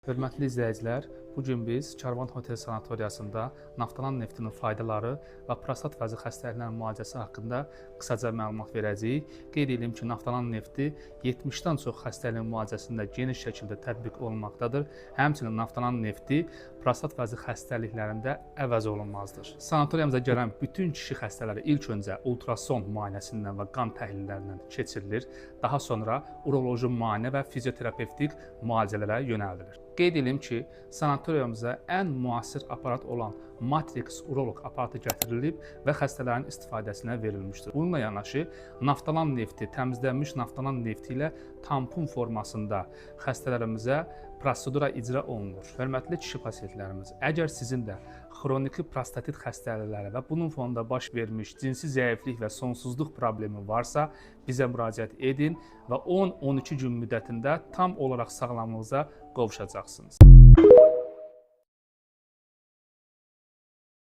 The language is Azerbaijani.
Hörmətli izləyicilər, bugün biz Karvan Hotel Sanatoriyasında naftalan neftinin faydaları və prostat vəzi xəstəliklərinin müalicəsi haqqında qısaca məlumat verəcəyik. Qeyd edim ki, naftalan nefti 70-dən çox xəstəliyin müalicəsində geniş şəkildə tətbiq olunmaqdadır. Həmçinin naftalan nefti prostat vəzi xəstəliklərində əvəz olunmazdır. Sanatoriyamıza gələn bütün kişi xəstələri ilk öncə ultrason müayinəsindən və qan təhlillərindən keçirilir. Daha sonra uroloji müayinə və fizioterapevtik müalicələrə yönəldilir. Qeyd edim ki, sanatoriyamıza ən müasir aparat olan Matrix uroloq aparatı gətirilib və xəstələrin istifadəsinə verilmişdir. Bununla yanaşı, naftalan nefti, təmizlənmiş naftalan nefti ilə tampon formasında xəstələrimizə prosedura icra olunur. Hörmətli kişi pasientlərimiz, əgər sizin də xroniki prostatit xəstəlikləri və bunun fonunda baş vermiş cinsi zəiflik və sonsuzluq problemi varsa, bizə müraciət edin və 10-12 gün müddətində tam olaraq sağlamlığınıza qovuşacaqsınız.